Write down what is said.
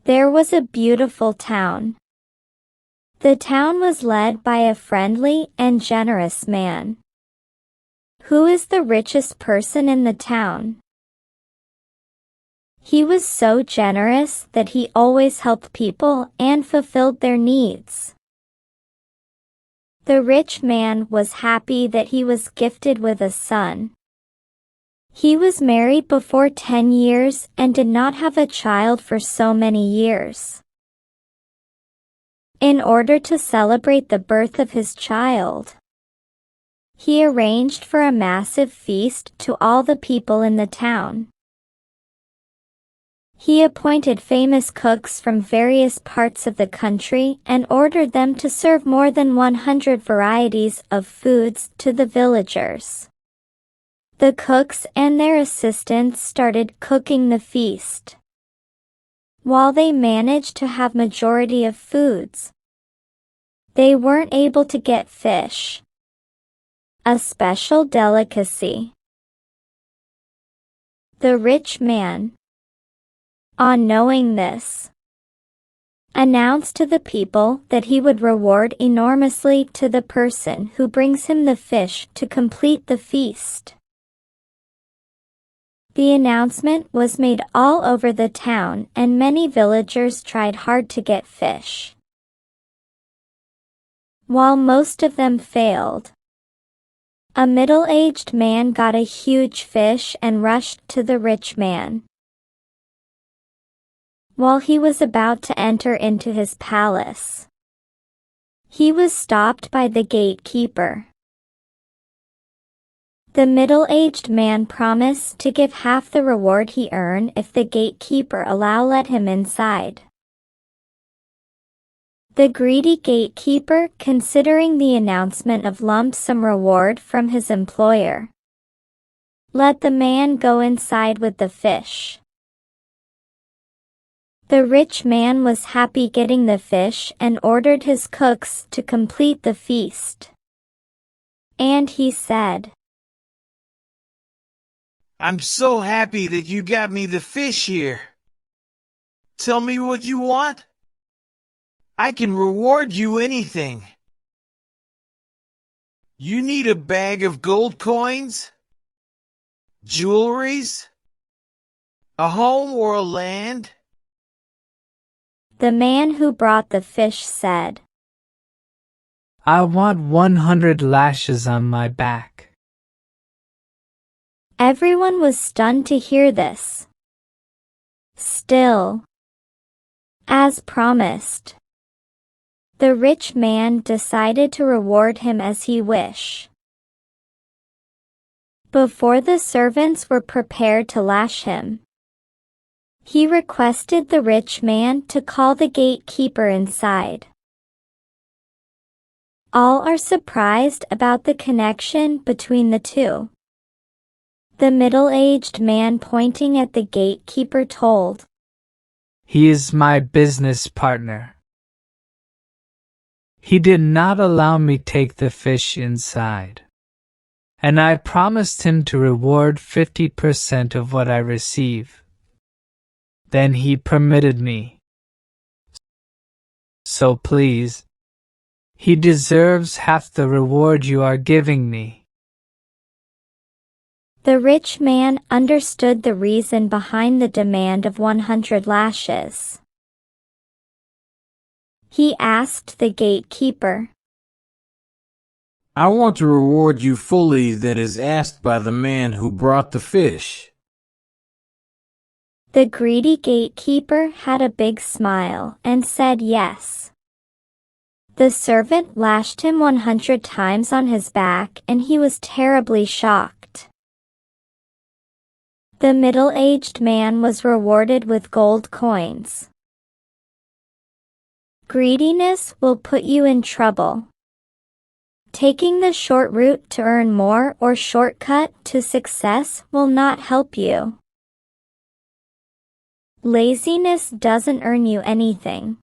There was a beautiful town. The town was led by a friendly and generous man. Who is the richest person in the town? He was so generous that he always helped people and fulfilled their needs. The rich man was happy that he was gifted with a son. He was married before 10 years and did not have a child for so many years. In order to celebrate the birth of his child, he arranged for a massive feast to all the people in the town. He appointed famous cooks from various parts of the country and ordered them to serve more than 100 varieties of foods to the villagers. The cooks and their assistants started cooking the feast. While they managed to have majority of foods, they weren't able to get fish, a special delicacy. The rich man, on knowing this, announced to the people that he would reward enormously to the person who brings him the fish to complete the feast. The announcement was made all over the town and many villagers tried hard to get fish. While most of them failed, a middle-aged man got a huge fish and rushed to the rich man. While he was about to enter into his palace, he was stopped by the gatekeeper. The middle-aged man promised to give half the reward he earned if the gatekeeper let him inside. The greedy gatekeeper, considering the announcement of lump sum reward from his employer, let the man go inside with the fish. The rich man was happy getting the fish and ordered his cooks to complete the feast. And he said, "I'm so happy that you got me the fish here. Tell me what you want. I can reward you anything. You need a bag of gold coins, jewelries, a home or a land?" The man who brought the fish said, "I want 100 lashes on my back." Everyone was stunned to hear this. Still, as promised, the rich man decided to reward him as he wished. Before the servants were prepared to lash him, he requested the rich man to call the gatekeeper inside. All are surprised about the connection between the two. The middle-aged man pointing at the gatekeeper told, "He is my business partner. He did not allow me take the fish inside, and I promised him to reward 50% of what I receive. Then he permitted me. So please, he deserves half the reward you are giving me." The rich man understood the reason behind the demand of 100 lashes. He asked the gatekeeper, "I want to reward you fully that is asked by the man who brought the fish." The greedy gatekeeper had a big smile and said yes. The servant lashed him 100 times on his back and he was terribly shocked. The middle-aged man was rewarded with gold coins. Greediness will put you in trouble. Taking the short route to earn more or shortcut to success will not help you. Laziness doesn't earn you anything.